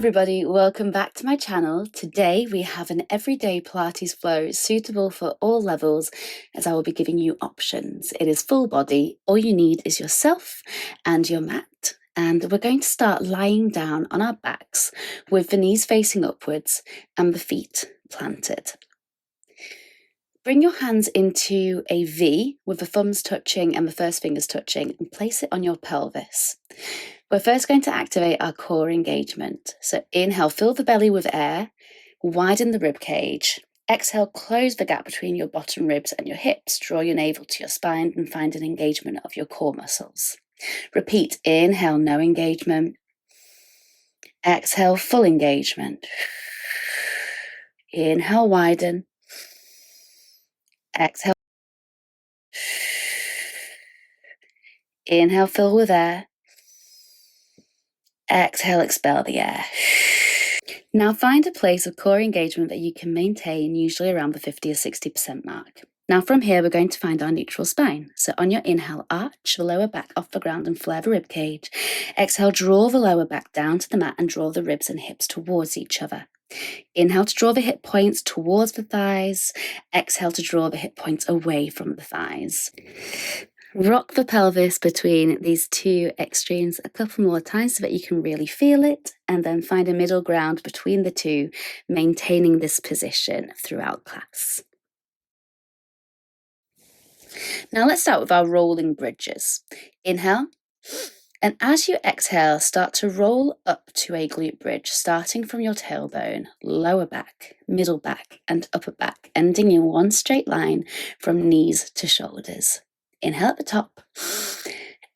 everybody, welcome back to my channel. Today we have an everyday Pilates flow suitable for all levels, as I will be giving you options. It is full body, all you need is yourself and your mat. And we're going to start lying down on our backs with the knees facing upwards and the feet planted. Bring your hands into a V with the thumbs touching and the first fingers touching and place it on your pelvis. We're first going to activate our core engagement. So inhale, fill the belly with air, widen the rib cage. Exhale, close the gap between your bottom ribs and your hips. Draw your navel to your spine and find an engagement of your core muscles. Repeat, inhale, no engagement. Exhale, full engagement. Inhale, widen. Exhale. Inhale, fill with air. Exhale, expel the air. Now find a place of core engagement that you can maintain, usually around the 50 or 60% mark. Now from here, we're going to find our neutral spine. So on your inhale, arch the lower back off the ground and flare the rib cage. Exhale, draw the lower back down to the mat and draw the ribs and hips towards each other. Inhale to draw the hip points towards the thighs. Exhale to draw the hip points away from the thighs. Rock the pelvis between these two extremes a couple more times so that you can really feel it, and then find a middle ground between the two, maintaining this position throughout class. Now let's start with our rolling bridges. Inhale, and as you exhale, start to roll up to a glute bridge, starting from your tailbone, lower back, middle back, and upper back, ending in one straight line from knees to shoulders. Inhale at the top.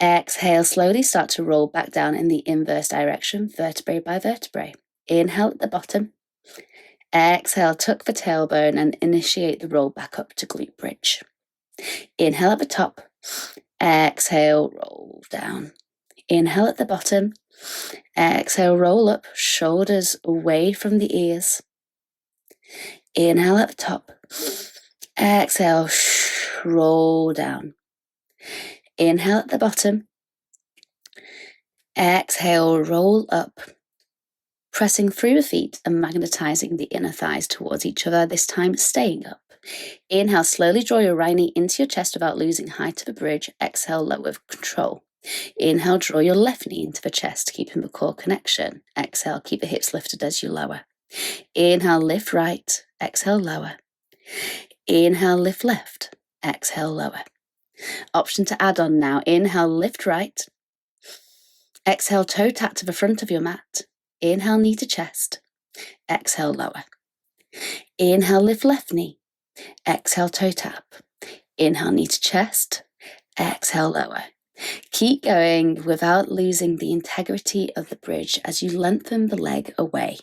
Exhale, slowly start to roll back down in the inverse direction, vertebrae by vertebrae. Inhale at the bottom. Exhale, tuck the tailbone and initiate the roll back up to glute bridge. Inhale at the top. Exhale, roll down. Inhale at the bottom. Exhale, roll up, shoulders away from the ears. Inhale at the top. Exhale, roll down. Inhale at the bottom. Exhale, roll up, pressing through the feet and magnetizing the inner thighs towards each other, this time staying up. Inhale, slowly draw your right knee into your chest without losing height of the bridge. Exhale, lower with control. Inhale, draw your left knee into the chest, keeping the core connection. Exhale, keep the hips lifted as you lower. Inhale, lift right. Exhale, lower. Inhale, lift left. Exhale, lower. Option to add on now. Inhale, lift right. Exhale, toe tap to the front of your mat. Inhale, knee to chest. Exhale, lower. Inhale, lift left knee. Exhale, toe tap. Inhale, knee to chest. Exhale, lower. Keep going without losing the integrity of the bridge as you lengthen the leg away.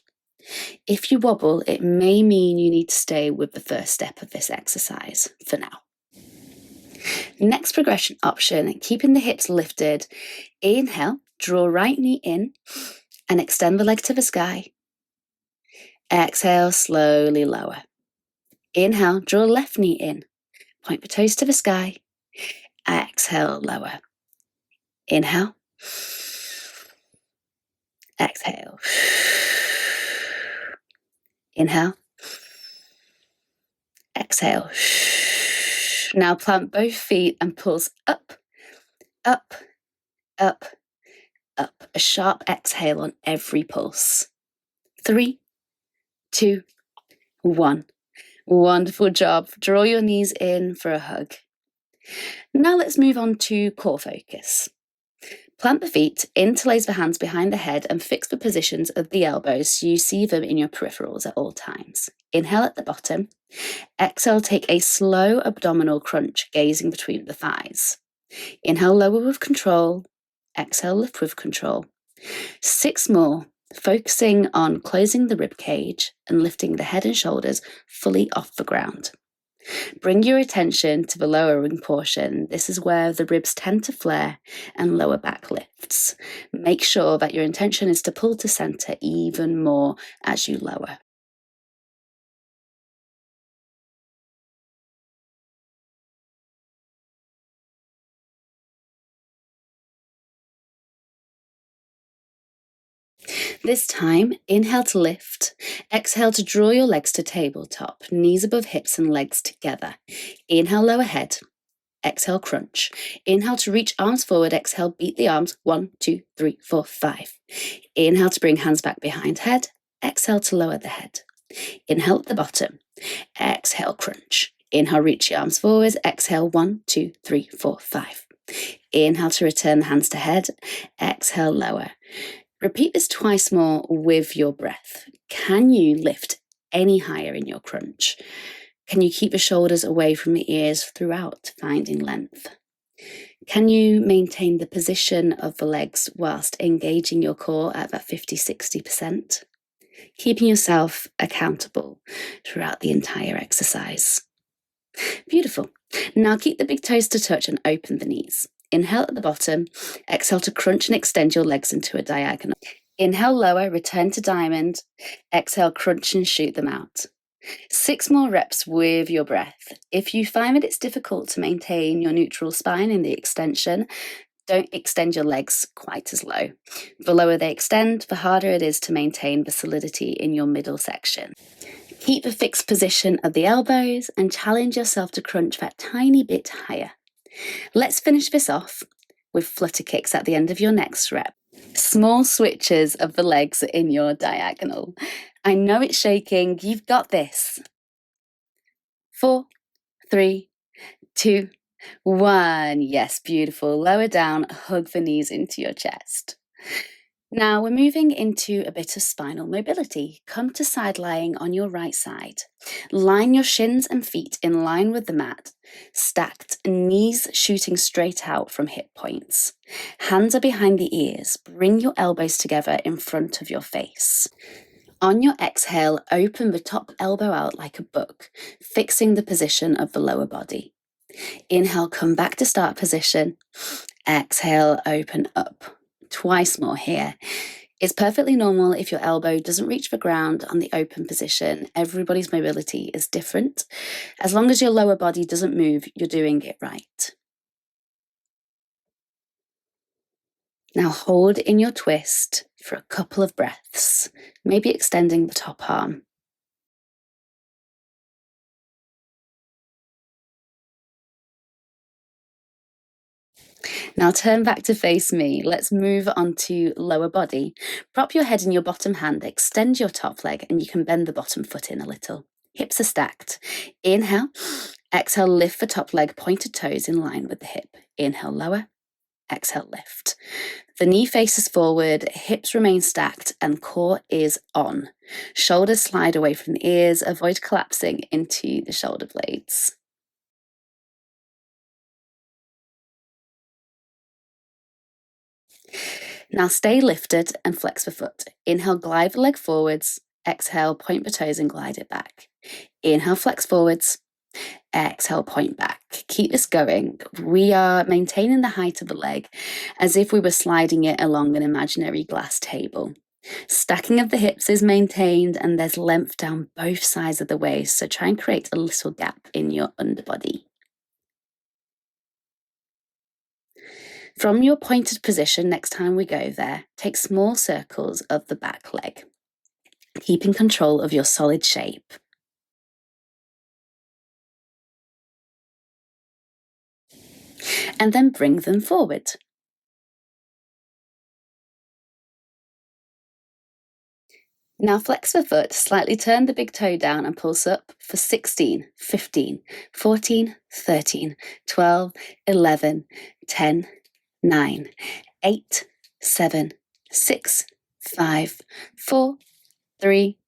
If you wobble, it may mean you need to stay with the first step of this exercise for now. Next progression option, keeping the hips lifted. Inhale, draw right knee in and extend the leg to the sky. Exhale, slowly lower. Inhale, draw left knee in. Point the toes to the sky. Exhale, lower. Inhale. Exhale. Inhale. Exhale. Now plant both feet and pulse up, up, up, up. A sharp exhale on every pulse. 3, 2, 1. Wonderful job. Draw your knees in for a hug. Now let's move on to core focus. Plant the feet, interlace the hands behind the head and fix the positions of the elbows so you see them in your peripherals at all times. Inhale at the bottom. Exhale, take a slow abdominal crunch, gazing between the thighs. Inhale, lower with control. Exhale, lift with control. 6 more, focusing on closing the rib cage and lifting the head and shoulders fully off the ground. Bring your attention to the lowering portion. This is where the ribs tend to flare and lower back lifts. Make sure that your intention is to pull to center even more as you lower. This time, inhale to lift. Exhale to draw your legs to tabletop, knees above hips and legs together. Inhale, lower head. Exhale, crunch. Inhale to reach arms forward. Exhale, beat the arms. 1, 2, 3, 4, 5. Inhale to bring hands back behind head. Exhale to lower the head. Inhale at the bottom. Exhale, crunch. Inhale, reach your arms forward. Exhale, 1, 2, 3, 4, 5. Inhale to return the hands to head. Exhale, lower. Repeat this twice more with your breath. Can you lift any higher in your crunch? Can you keep the shoulders away from the ears throughout, finding length? Can you maintain the position of the legs whilst engaging your core at that 50-60%? Keeping yourself accountable throughout the entire exercise. Beautiful. Now keep the big toes to touch and open the knees. Inhale at the bottom. Exhale to crunch and extend your legs into a diagonal. Inhale, lower, return to diamond. Exhale, crunch and shoot them out. 6 more reps with your breath. If you find that it's difficult to maintain your neutral spine in the extension, don't extend your legs quite as low. The lower they extend, the harder it is to maintain the solidity in your middle section. Keep the fixed position of the elbows and challenge yourself to crunch that tiny bit higher. Let's finish this off with flutter kicks at the end of your next rep. Small switches of the legs in your diagonal. I know it's shaking. You've got this. 4, 3, 2, 1. Yes, beautiful. Lower down, hug the knees into your chest. Now we're moving into a bit of spinal mobility. Come to side lying on your right side. Line your shins and feet in line with the mat, stacked, knees shooting straight out from hip points. Hands are behind the ears. Bring your elbows together in front of your face. On your exhale, open the top elbow out like a book, fixing the position of the lower body. Inhale, come back to start position. Exhale, open up. Twice more here. It's perfectly normal if your elbow doesn't reach the ground on the open position. Everybody's mobility is different. As long as your lower body doesn't move, you're doing it right. Now hold in your twist for a couple of breaths, maybe extending the top arm. Now turn back to face me. Let's move on to lower body. Prop your head in your bottom hand, extend your top leg, and you can bend the bottom foot in a little. Hips are stacked. Inhale, exhale, lift the top leg, pointed toes in line with the hip. Inhale, lower, exhale, lift. The knee faces forward, hips remain stacked, and core is on. Shoulders slide away from the ears, avoid collapsing into the shoulder blades. Now stay lifted and flex the foot. Inhale, glide the leg forwards. Exhale, point the toes and glide it back. Inhale, flex forwards. Exhale, point back. Keep this going. We are maintaining the height of the leg as if we were sliding it along an imaginary glass table. Stacking of the hips is maintained and there's length down both sides of the waist, so try and create a little gap in your underbody. From your pointed position, next time we go there, take small circles of the back leg, keeping control of your solid shape. And then bring them forward. Now flex the foot, slightly turn the big toe down and pulse up for 16, 15, 14, 13, 12, 11, 10, 9, 8, 7, 6, 5, 4, 3,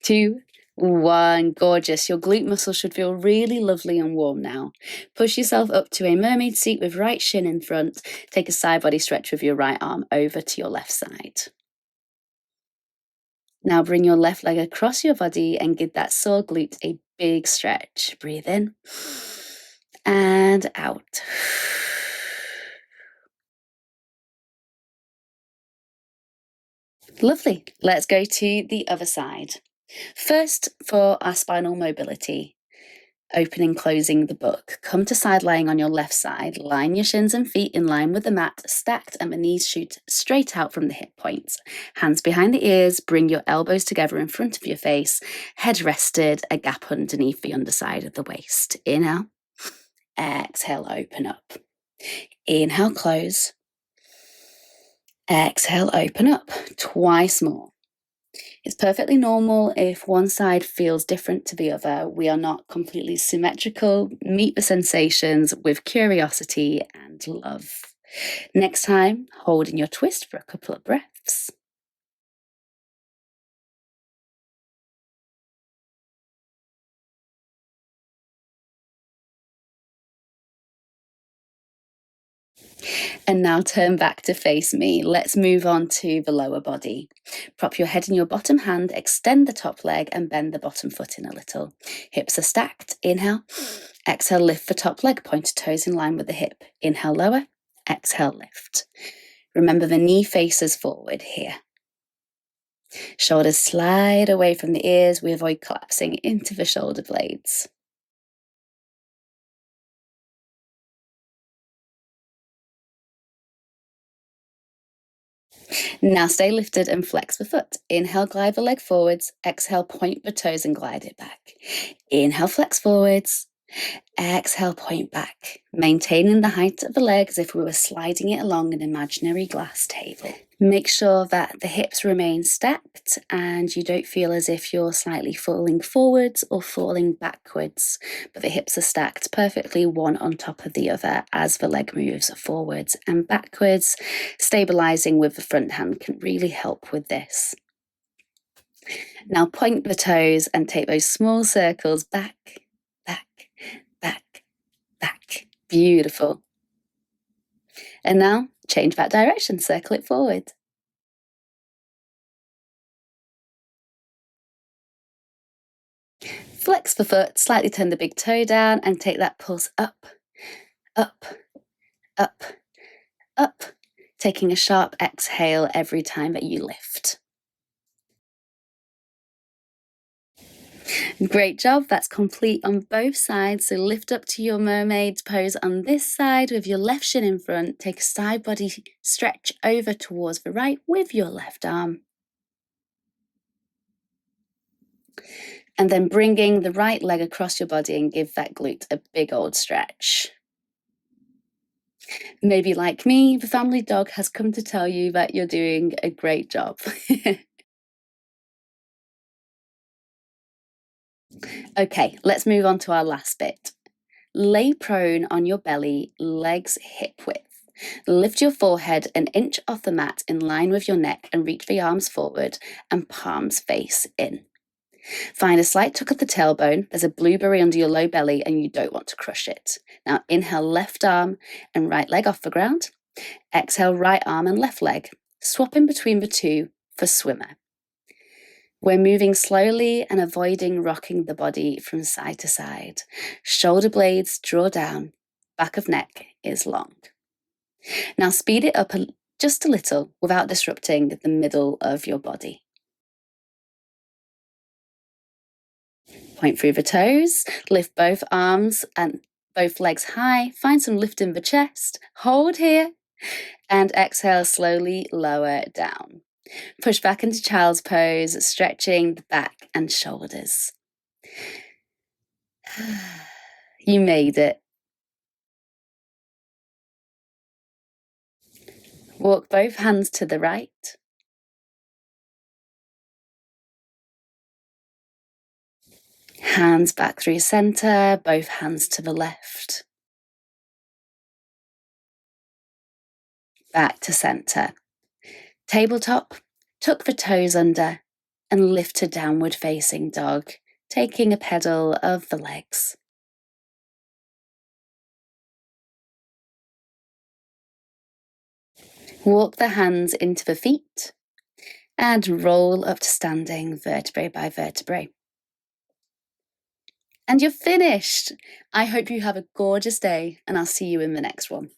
2, 1. Gorgeous. Your glute muscle should feel really lovely and warm now. Push yourself up to a mermaid seat with right shin in front. Take a side body stretch with your right arm over to your left side. Now bring your left leg across your body and give that sore glute a big stretch. Breathe in and out. Lovely. Let's go to the other side. First, for our spinal mobility, opening, closing the book. Come to side lying on your left side. Line your shins and feet in line with the mat, stacked, and the knees shoot straight out from the hip points. Hands behind the ears, bring your elbows together in front of your face, head rested, a gap underneath the underside of the waist. Inhale, exhale, open up. Inhale, close. Exhale, open up. Twice more. It's perfectly normal if one side feels different to the other. We are not completely symmetrical. Meet the sensations with curiosity and love. Next time, hold in your twist for a couple of breaths. And now turn back to face me. Let's move on to the lower body. Prop your head in your bottom hand, extend the top leg and bend the bottom foot in a little. Hips are stacked. Inhale. Exhale, lift the top leg, pointed toes in line with the hip. Inhale, lower. Exhale, lift. Remember the knee faces forward here. Shoulders slide away from the ears. We avoid collapsing into the shoulder blades. Now stay lifted and flex the foot. Inhale, glide the leg forwards. Exhale, point the toes and glide it back. Inhale, flex forwards. Exhale, point back. Maintaining the height of the leg as if we were sliding it along an imaginary glass table. Make sure that the hips remain stacked and you don't feel as if you're slightly falling forwards or falling backwards, but the hips are stacked perfectly one on top of the other as the leg moves forwards and backwards. Stabilizing with the front hand can really help with this. Now point the toes and take those small circles back, back, back, back. Beautiful. And now change that direction, circle it forward. Flex the foot, slightly turn the big toe down and take that pulse up, up, up, up, taking a sharp exhale every time that you lift. Great job, that's complete on both sides. So lift up to your mermaid pose on this side with your left shin in front. Take a side body stretch over towards the right with your left arm. And then bringing the right leg across your body and give that glute a big old stretch. Maybe like me, the family dog has come to tell you that you're doing a great job. Okay, let's move on to our last bit. Lay prone on your belly, legs hip width. Lift your forehead an inch off the mat in line with your neck and reach the arms forward and palms face in. Find a slight tuck at the tailbone. There's a blueberry under your low belly and you don't want to crush it. Now inhale, left arm and right leg off the ground. Exhale, right arm and left leg. Swap in between the two for swimmer. We're moving slowly and avoiding rocking the body from side to side. Shoulder blades draw down. Back of neck is long. Now speed it up just a little without disrupting the middle of your body. Point through the toes, lift both arms and both legs high, find some lift in the chest, hold here, and exhale, slowly lower down. Push back into child's pose, stretching the back and shoulders. You made it. Walk both hands to the right. Hands back through center, both hands to the left. Back to center. Tabletop, tuck the toes under and lift to downward facing dog, taking a pedal of the legs. Walk the hands into the feet and roll up to standing vertebrae by vertebrae. And you're finished. I hope you have a gorgeous day and I'll see you in the next one.